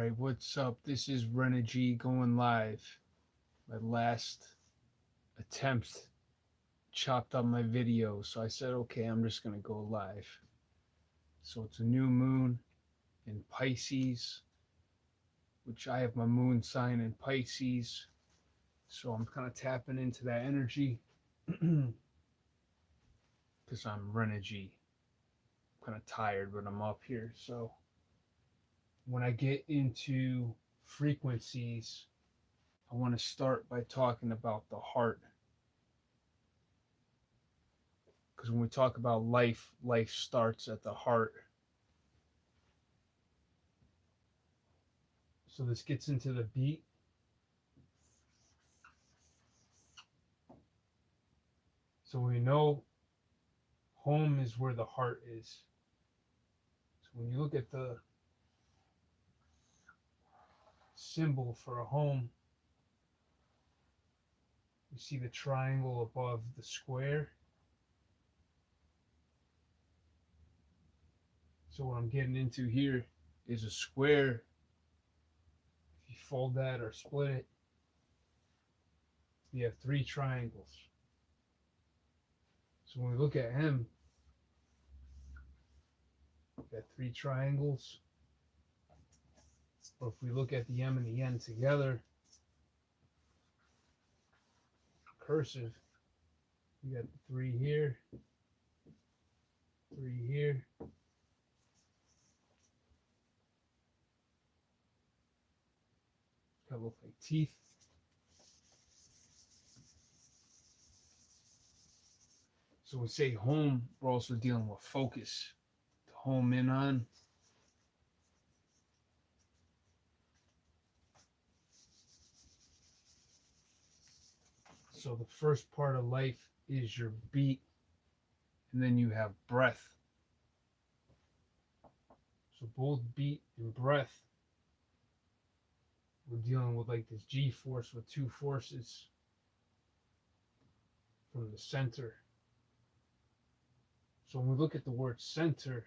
Alright, what's up? This is Renég going live. My last attempt chopped up my video, so I said, okay, I'm just gonna go live. So it's a new moon in Pisces, which I have my moon sign in Pisces. So I'm kind of tapping into that energy because I'm Renég. I'm kind of tired, but I'm up here. So when I get into frequencies, I want to start by talking about the heart. Because when we talk about life, life starts at the heart. So this gets into the beat. So we know home is where the heart is. So when you look at the symbol for a home, you see the triangle above the square. So what I'm getting into here is a square. If you fold that or split it, you have three triangles. So when we look at him, we got three triangles. Or if we look at the M and the N together, cursive, we got the three here, three here. That look like teeth. So when we say home, we're also dealing with focus. To home in on. So the first part of life is your beat, and then you have breath. So both beat and breath, we're dealing with like this G force with two forces from the center. So when we look at the word center,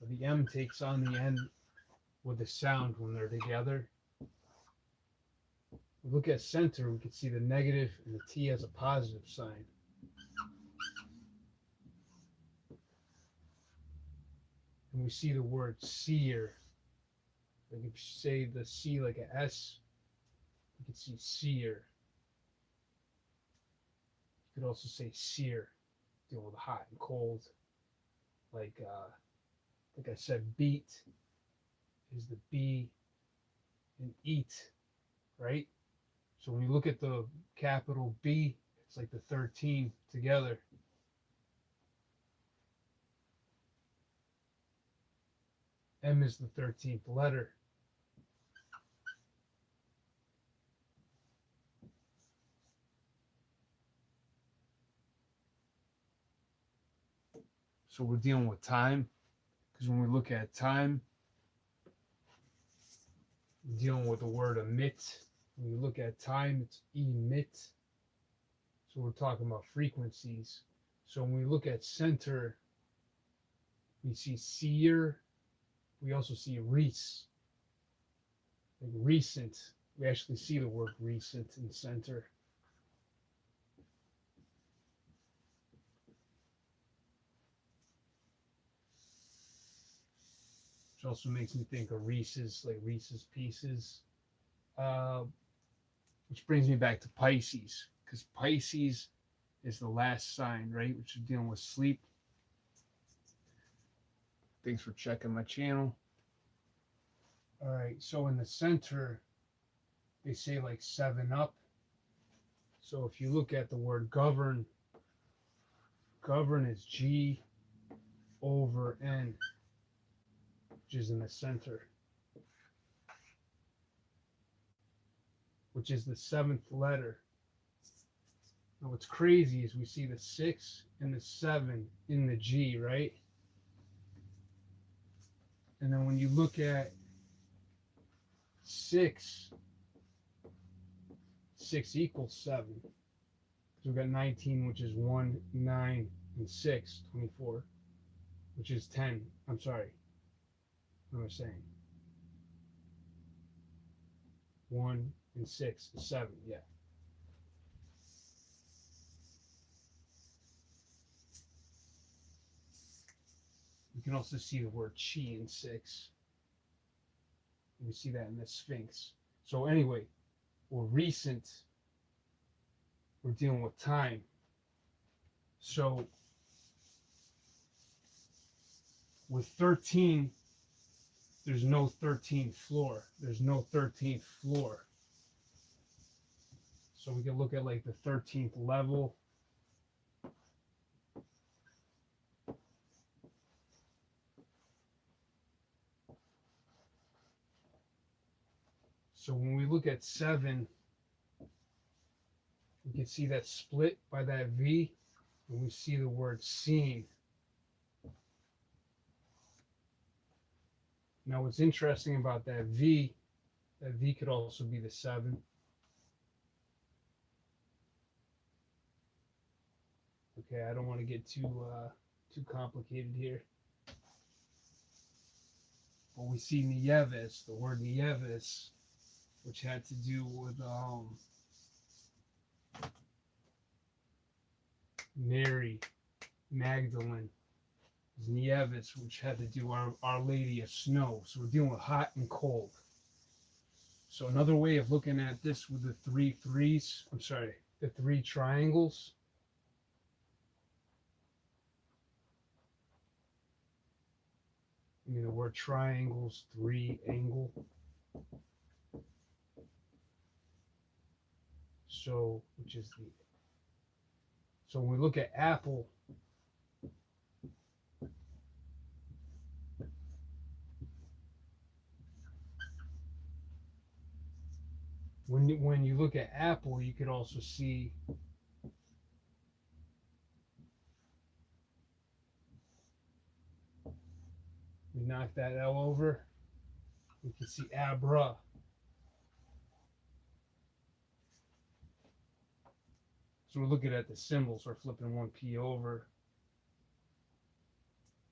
the M takes on the N with the sound when they're together. We look at center, we can see the negative and the T as a positive sign. And we see the word seer. Like if you say the C like an S, you can see seer. You could also say sear, dealing with hot and cold. Like I said, beat is the B, and eat, right? So when you look at the capital B, it's like the 13 together. M is the 13th letter. So we're dealing with time, because when we look at time, we're dealing with the word emit. When you look at time, it's emit. So we're talking about frequencies. So when we look at center, we see seer. We also see res, like recent. We actually see the word recent in center. Which also makes me think of Reese's, like Reese's Pieces. Which brings me back to Pisces, because Pisces is the last sign, right? Which is dealing with sleep. Thanks for checking my channel. All right, so in the center, they say like 7 up. So if you look at the word govern, govern is G over N, which is in the center, which is the 7th letter. Now what's crazy is we see the 6 and the 7 in the G, right? And then when you look at 6, 6 equals 7. So we've got 19, which is 1, 9, and 6, 24. which is 10. I'm sorry. What am I saying? 1 and 6 is 7. Yeah. You can also see the word chi in 6. You can see that in the Sphinx. So anyway, we're recent. We're dealing with time. So with 13, there's no 13th floor. There's no 13th floor. So we can look at like the 13th level. So when we look at 7, we can see that split by that V, and we see the word seen. Now what's interesting about that V could also be the 7. Okay, I don't want to get too complicated here. But we see Nieves, the word Nieves, which had to do with Mary Magdalene. Nieves, which had to do with Our Lady of Snow. So we're dealing with hot and cold. So another way of looking at this with the the 3 triangles. I mean, the word triangles, 3 angle. So, so when we look at apple, when you look at apple, you could also see we knock that L over. We can see abra. So we're looking at the symbols. We're flipping one P over.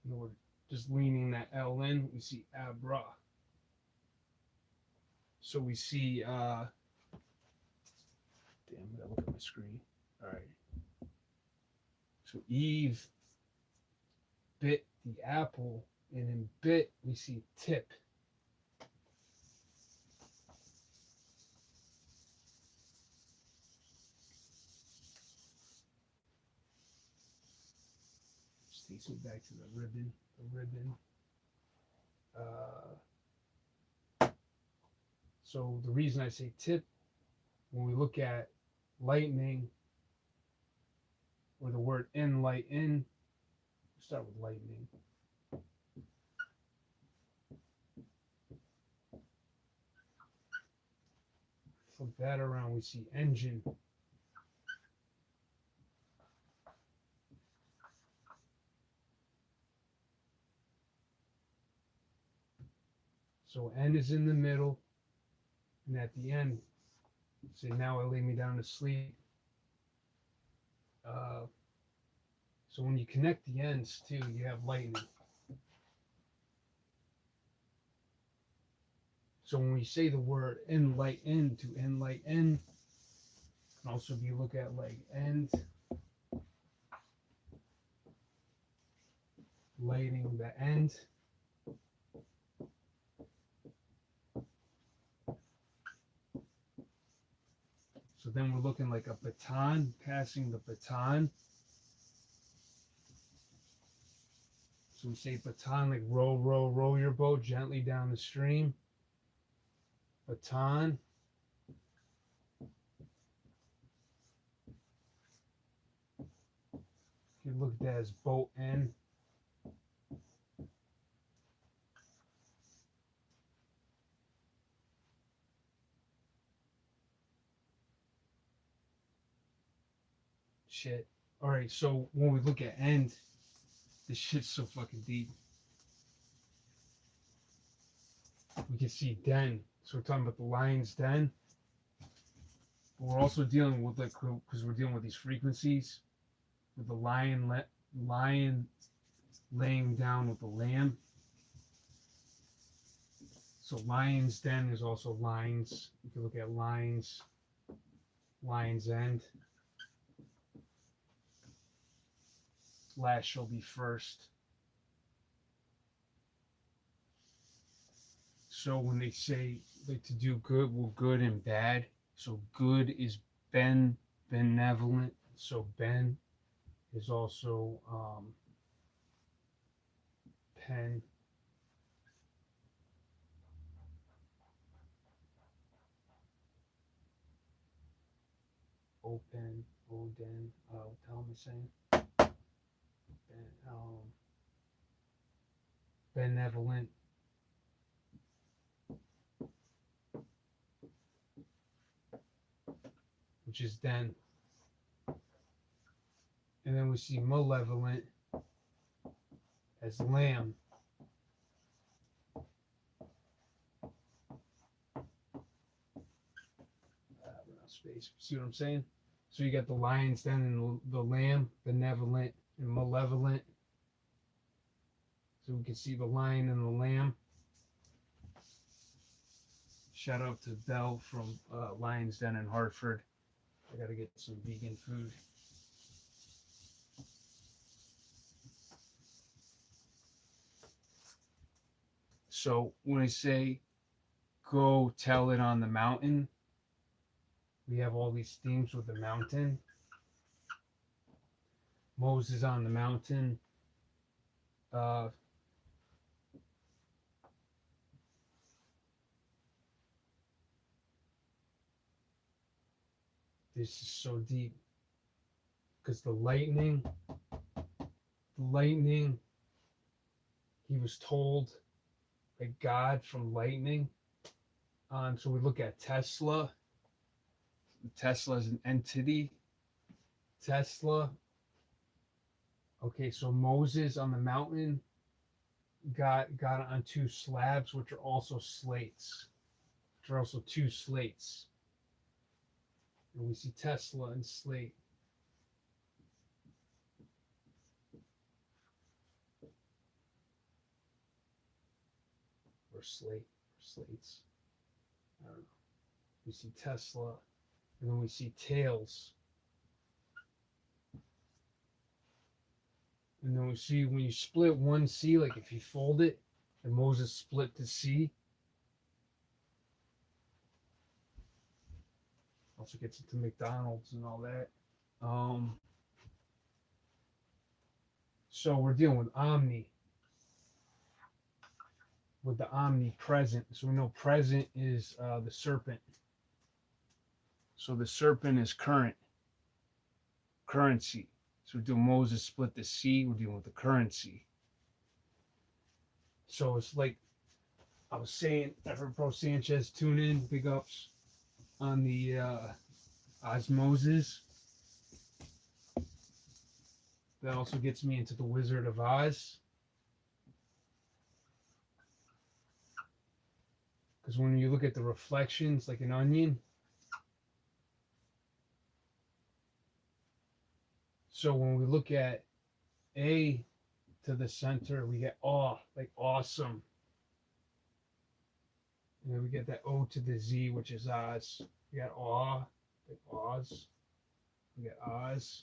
And we're just leaning that L in. We see abra. So we see, damn, I gotta look at my screen. All right. So Eve bit the apple, and in bit, we see tip. Just takes me back to the ribbon. So the reason I say tip, when we look at lightning, or the word enlighten, start with lightning. Flip that around, we see engine. So N is in the middle, and at the end, say, now I lay me down to sleep. So when you connect the ends too, you have lightning. So when we say the word enlighten, to enlighten, can also be look at like end, lighting the end. So then we're looking like a baton, passing the baton. So we say baton, like row, row, row your boat gently down the stream. Baton. You look at that as boat end. Shit. All right, so when we look at end, this shit's so fucking deep. We can see den. So we're talking about the lion's den. But we're also dealing with, like, because we're dealing with these frequencies, with the lion laying down with the lamb. So lion's den is also lines. You can look at lines, lion's end. Last shall be first. So when they say like to do good, well, good and bad. So good is benevolent. So ben is also pen. Open, Odin. What the hell am I saying? Benevolent. Which is den. And then we see malevolent as lamb. Space. See what I'm saying? So you got the lion's den and the lamb, benevolent and malevolent. So we can see the lion and the lamb. Shout out to Belle from Lion's Den in Hartford. I gotta get some vegan food. So when I say go tell it on the mountain, we have all these themes with the mountain. Moses on the mountain. This is so deep because the lightning, he was told by God from lightning. So we look at Tesla. Tesla is an entity. Tesla. Okay, so Moses on the mountain got on two slabs, which are also slates. Which are also two slates. And we see Tesla and slate. Or slate, or slates. I don't know. We see Tesla, and then we see tails. And then we see when you split one sea, like if you fold it, and Moses split the sea. Also gets into McDonald's and all that. So we're dealing with omni. With the omnipresent. So we know present is the serpent. So the serpent is currency. So we're doing Moses split the sea, we're dealing with the currency. So it's like I was saying, Everett Pro Sanchez, tune in, big ups on the osmosis. That also gets me into the Wizard of Oz. Because when you look at the reflections like an onion, so when we look at A to the center, we get awe, like awesome. And then we get that O to the Z, which is Oz. We got awe, like Oz. We get Oz.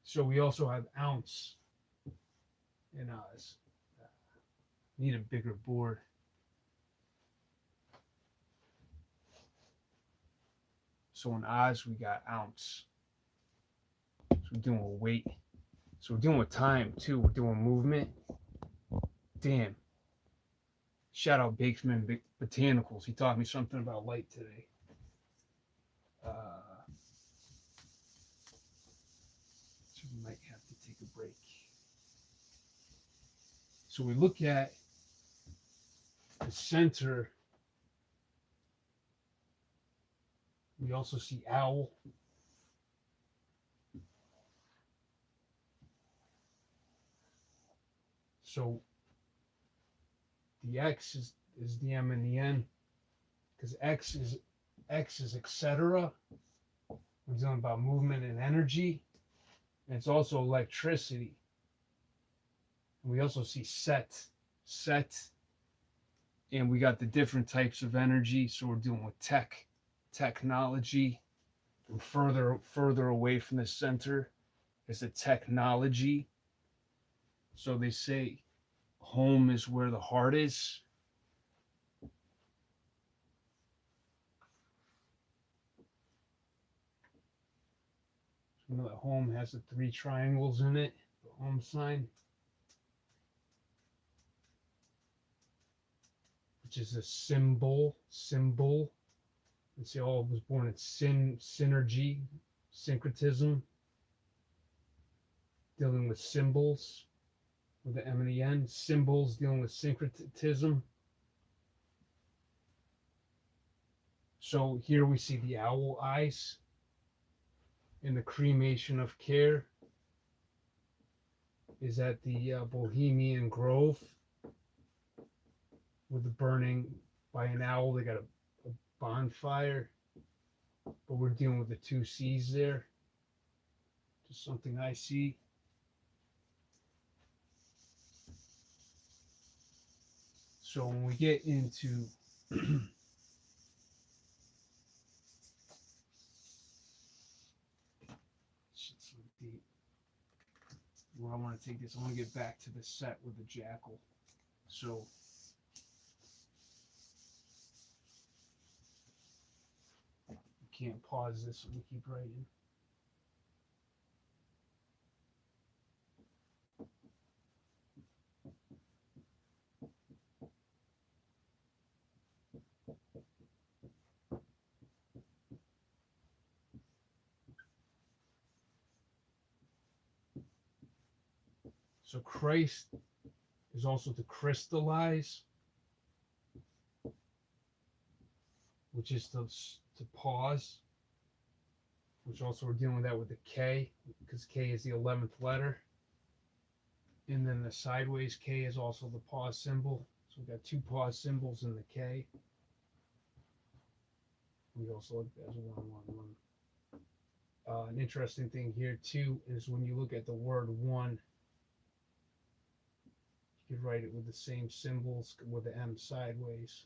So we also have ounce in Oz. Need a bigger board. So in Oz, we got ounce. So we're dealing with weight. So we're dealing with time too. We're doing movement. Damn. Shout out Bakesman Botanicals. He taught me something about light today. So we might have to take a break. So we look at the center. We also see owl. So the X is the M and the N, because X is etc. We're talking about movement and energy, and it's also electricity. And we also see set, and we got the different types of energy. So we're dealing with technology, and further away from the center is the technology. So they say home is where the heart is. You know that home has the three triangles in it, the home sign, which is a symbol. And see, all was born in synergy, syncretism, dealing with symbols with the M and the N. Symbols dealing with syncretism. So here we see the owl eyes in the cremation of care is at the Bohemian Grove with the burning by an owl. They got a bonfire, but we're dealing with the two C's there. Just something I see. So when we get into shit's so deep. Where I want to take this, I want to get back to the set with the jackal. So can't pause this, so we keep writing. So Christ is also to crystallize, which is to pause, which also we're dealing with that with the K, because K is the 11th letter. And then the sideways K is also the pause symbol. So we got two pause symbols in the K. We also look at as 111. An interesting thing here too is when you look at the word one, you could write it with the same symbols with the M sideways.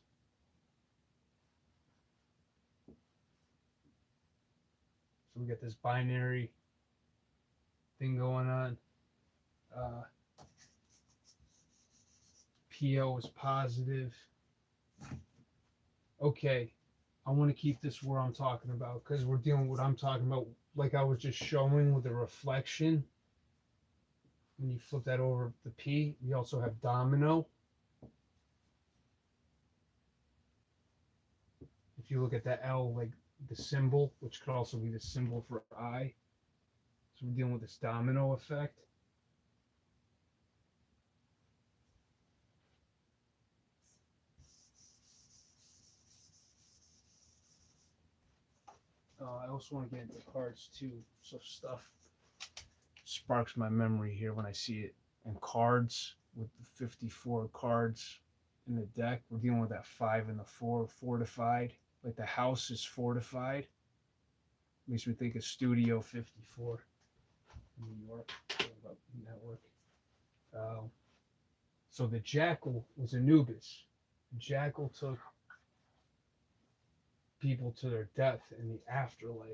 So we got this binary thing going on. PO is positive. Okay, I want to keep this where I'm talking about because we're dealing with what I'm talking about, like I was just showing with the reflection. When you flip that over the P, we also have domino. If you look at that L, like the symbol, which could also be the symbol for I. So we're dealing with this domino effect. I also want to get into cards too. So stuff sparks my memory here when I see it. And cards with the 54 cards in the deck. We're dealing with that 5 and the 4, fortified. Like the house is fortified. Makes me think of Studio 54 in New York. Network. So the jackal was Anubis. The jackal took people to their death in the afterlife.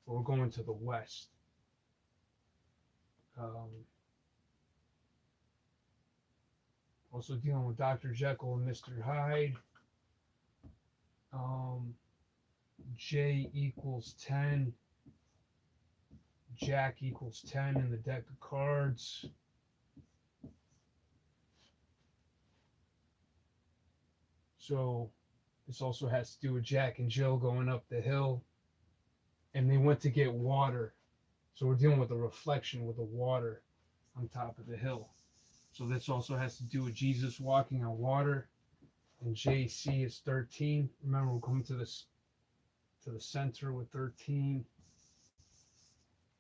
We're going to the west. Also dealing with Dr. Jekyll and Mr. Hyde. J equals 10. Jack equals 10 in the deck of cards. So this also has to do with Jack and Jill going up the hill. And they went to get water. So we're dealing with the reflection with the water on top of the hill. So this also has to do with Jesus walking on water. And JC is 13. Remember, we're coming to this to the center with 13.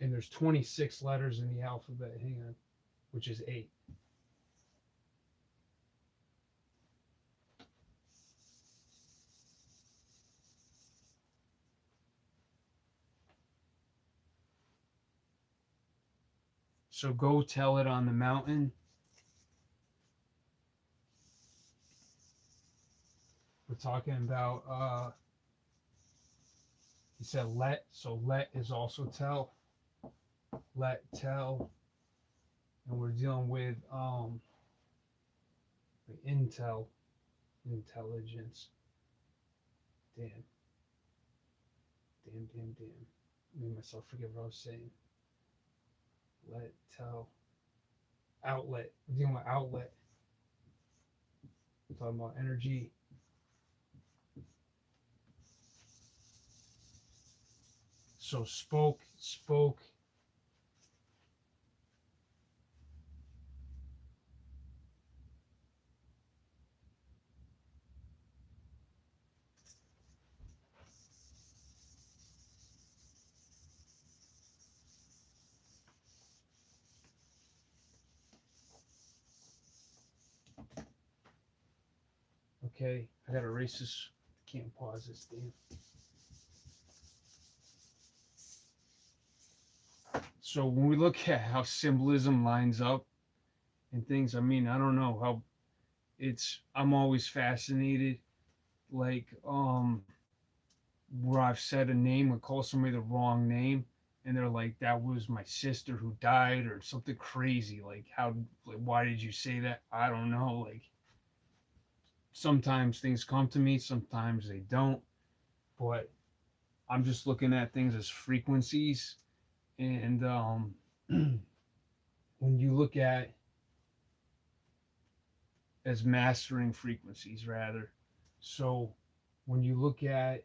And there's 26 letters in the alphabet. Hang on, which is 8. So go tell it on the mountain. We're talking about he said let, so let is also tell. Let, tell. And we're dealing with the intel, intelligence. Damn. Made myself forget what I was saying. Let, tell. Outlet. We're dealing with outlet. We're talking about energy. So spoke. Okay, I gotta erase this. Can't pause this, damn. So when we look at how symbolism lines up and things, I mean, I don't know how I'm always fascinated, like, where I've said a name or call somebody the wrong name, and they're like, that was my sister who died, or something crazy. Like, why did you say that? I don't know. Like, sometimes things come to me, sometimes they don't, but I'm just looking at things as frequencies. And when you look at as mastering frequencies, rather, so when you look at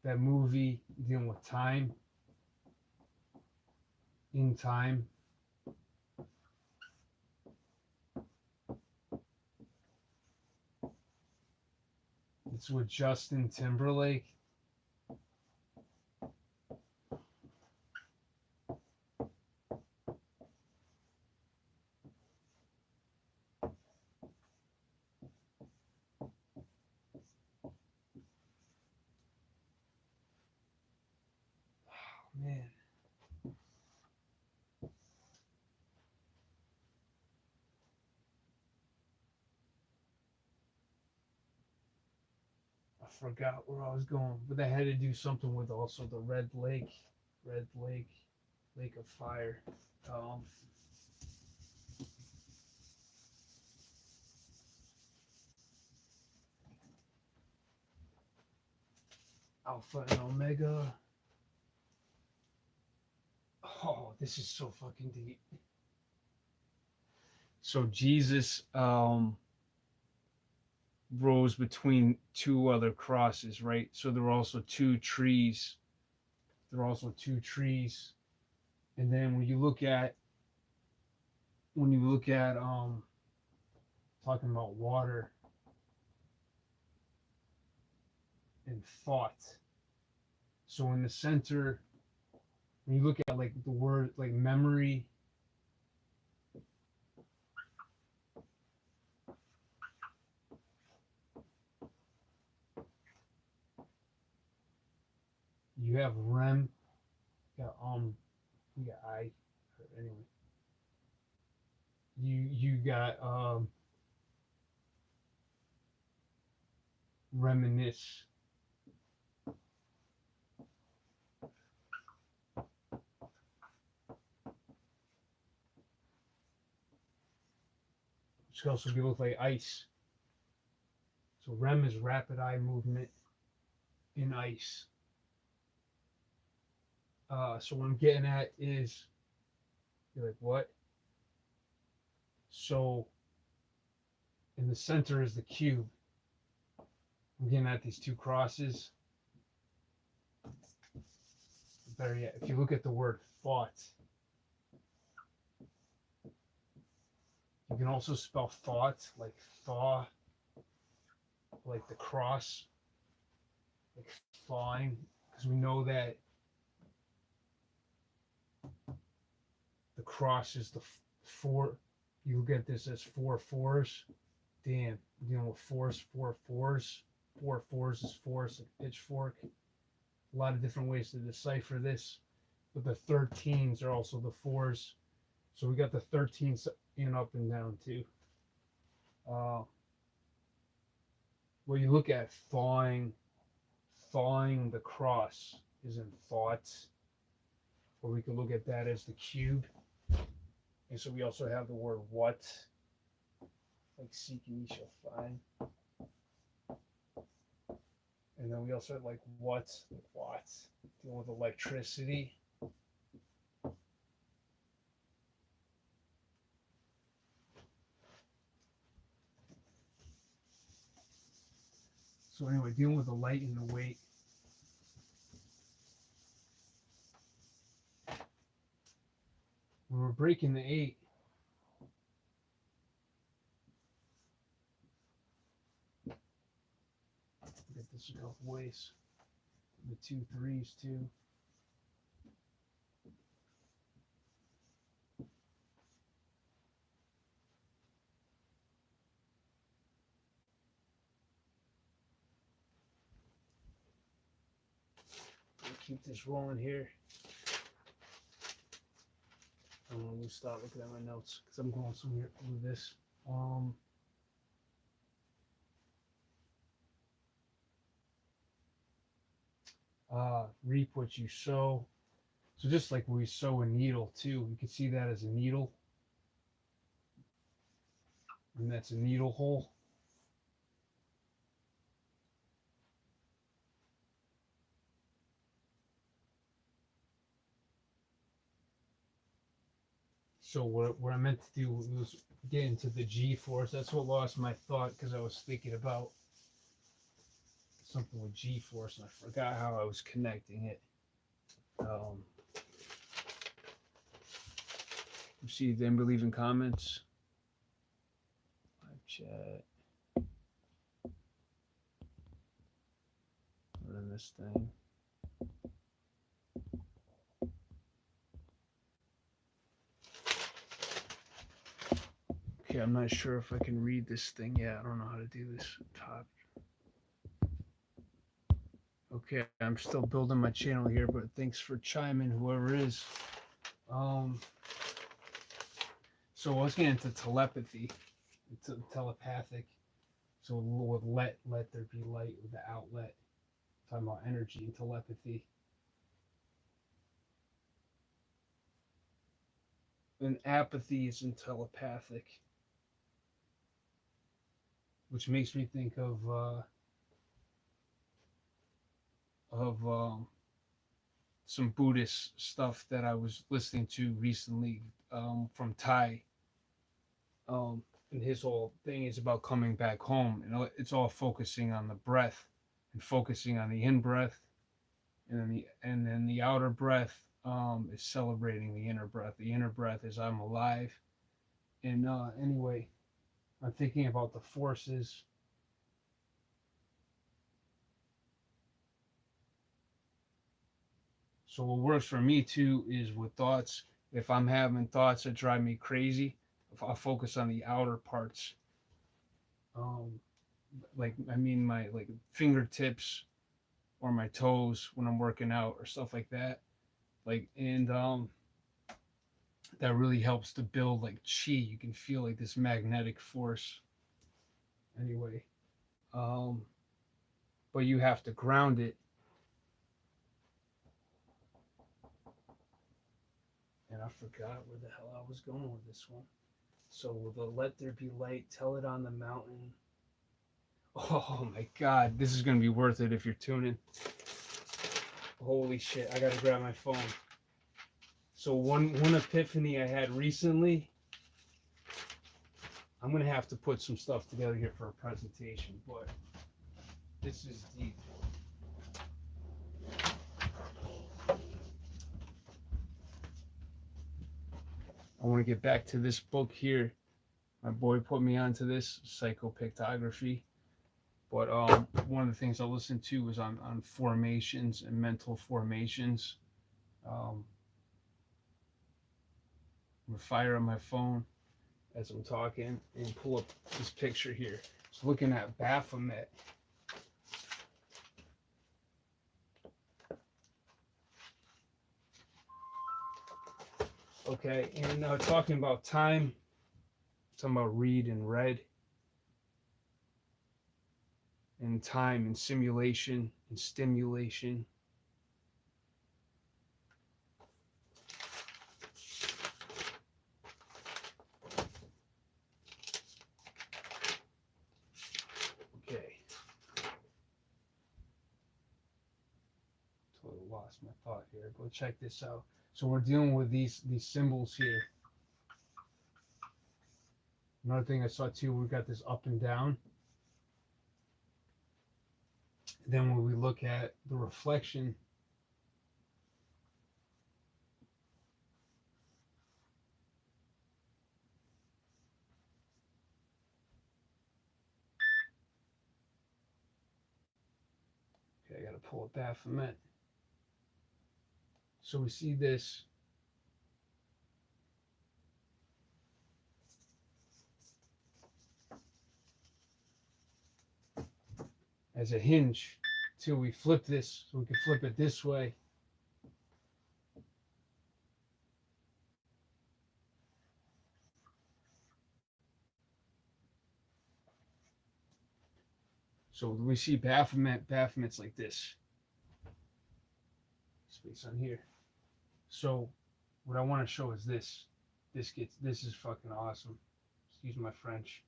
that movie dealing with time, in time, it's with Justin Timberlake. Man. I forgot where I was going, but they had to do something with also the Red Lake, Lake of Fire. Um, Alpha and Omega. Oh, this is so fucking deep. So Jesus rose between two other crosses, right? So there were also two trees. And then when you look at talking about water and thought. So in the center, when you look at like the word like memory, you have REM, you got I, anyway. You got reminisce. Which could also be look like ice. So REM is rapid eye movement in ice. So what I'm getting at is, you're like, what? So in the center is the cube. I'm getting at these two crosses. Better yet, if you look at the word thought, you can also spell thought like thaw, like the cross, like thawing, because we know that the cross is the four. You get this as 4 4s. Damn, you know, 4 4 4s. 4 4s is force, like pitchfork. A lot of different ways to decipher this, but the 13s are also the 4s. So we got the 13s in up and down too. Well, you look at thawing the cross is in thoughts, or we could look at that as the cube. And so we also have the word what, like seeking ye shall find. And then we also have like watts, dealing with electricity. So anyway, dealing with the light and the weight. When we're breaking the 8, get this a couple ways. The 2 3s too. Keep this rolling here. I'm gonna start looking at my notes because I'm going somewhere with this. Reap what you sow. So just like we sow a needle too, you can see that as a needle, and that's a needle hole. So what I meant to do was get into the G-force. That's what lost my thought because I was thinking about something with G-force and I forgot how I was connecting it. You see, then leave in comments. Live chat. Run this thing. Okay, I'm not sure if I can read this thing yet. I don't know how to do this top. Okay, I'm still building my channel here, but thanks for chiming, whoever is. So I was getting into telepathy, telepathic. So with let there be light with the outlet. Talking about energy and telepathy. And apathy is in telepathic, which makes me think of some Buddhist stuff that I was listening to recently from Thai. And his whole thing is about coming back home, and it's all focusing on the breath and focusing on the in breath, and then the outer breath is celebrating the inner breath. The inner breath is I'm alive. And anyway, I'm thinking about the forces. So what works for me too is with thoughts. If I'm having thoughts that drive me crazy, if I focus on the outer parts, like I mean my like fingertips or my toes when I'm working out or stuff like that, like and that really helps to build like chi. You can feel like this magnetic force. Anyway, but you have to ground it. And I forgot where the hell I was going with this one. So with the let there be light, tell it on the mountain. Oh my God, this is going to be worth it if you're tuning. Holy shit, I got to grab my phone. So one epiphany I had recently, I'm going to have to put some stuff together here for a presentation, but this is deep. I want to get back to this book here. My boy put me onto this, psychopictography. But one of the things I listened to was on formations and mental formations. I'm going to fire on my phone as I'm talking and pull up this picture here. Just looking at Baphomet. Okay, and talking about time, talking about read and read, and time and simulation and stimulation. Okay. Totally lost my thought here, but check this out. So we're dealing with these symbols here. Another thing I saw too, we got this up and down. Then when we look at the reflection, okay, I got to pull it back from it. So we see this as a hinge till we flip this, so we can flip it this way. So we see Baphomet's like this. Space on here. So what I want to show is this. This is fucking awesome. Excuse my French.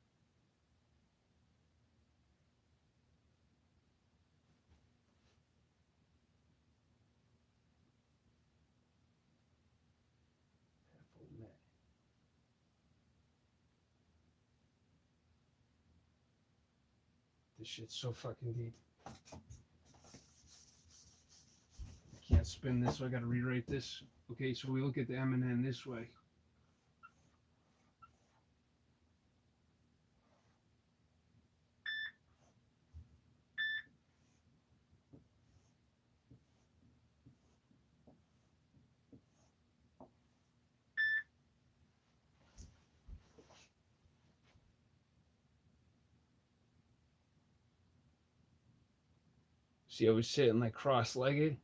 This shit's so fucking deep. I can't spin this, so I gotta rewrite this. Okay, so we look at the M and N this way. See, I was sitting like cross-legged.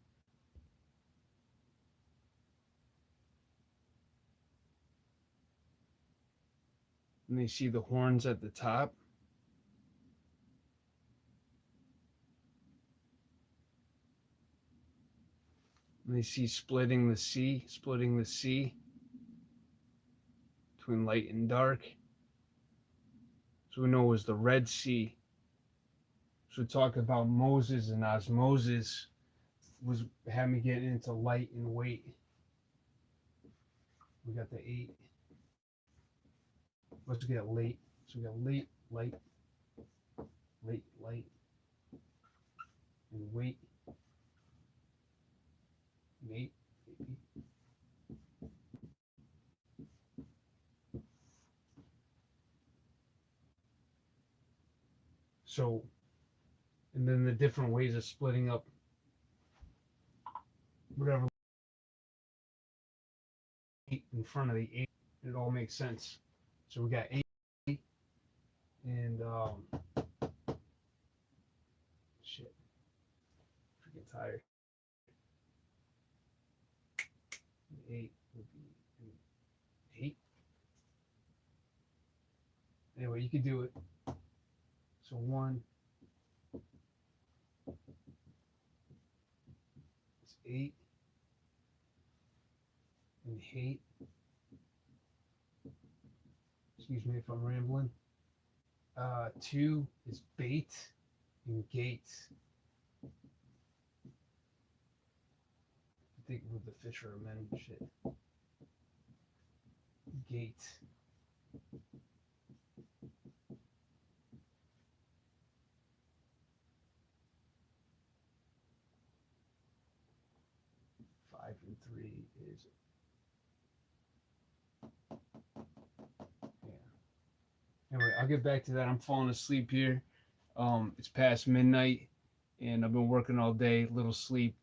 And they see the horns at the top. And they see splitting the sea between light and dark. So we know it was the Red Sea. So we talk about Moses and osmosis had me get into light and weight. We got the 8. Let's get late. So we got late, light, and weight. Mate, maybe. So, and then the different ways of splitting up whatever in front of the 8, it all makes sense. So we got 8 and shit, freaking tired. 8 would be 8. Anyway, you can do it. So 1 is 8 and hate. Excuse me if I'm rambling. 2 is bait and gate. I think with the fishermen shit. Gate. Five and 3 is Anyway, I'll get back to that. I'm falling asleep here. It's past midnight, and I've been working all day. Little sleep,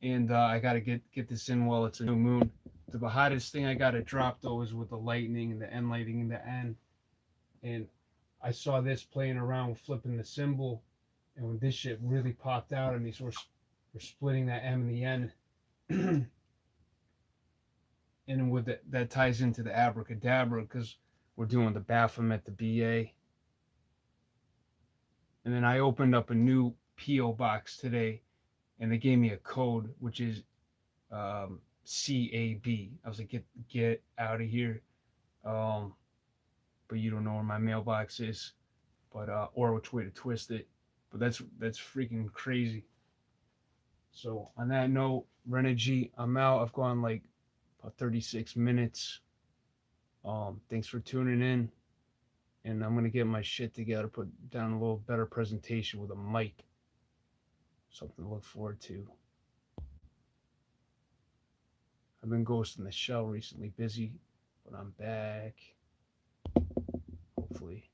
and I gotta get this in while it's a new moon. The hottest thing I gotta drop though is with the lightning and the end lighting in the end. And I saw this playing around with flipping the symbol, and when this shit really popped out at me, so we're splitting that M and the N. and with that ties into the abracadabra because we're doing the Baphomet, the BA. And then I opened up a new PO box today, and they gave me a code which is CAB. I was like, get out of here. Um, but you don't know where my mailbox is, but or which way to twist it. But that's freaking crazy. So on that note, Renég, I'm out. I've gone like about 36 minutes. Thanks for tuning in, and I'm gonna get my shit together, put down a little better presentation with a mic. Something to look forward to. I've been ghosting the shell recently, busy, but I'm back. Hopefully.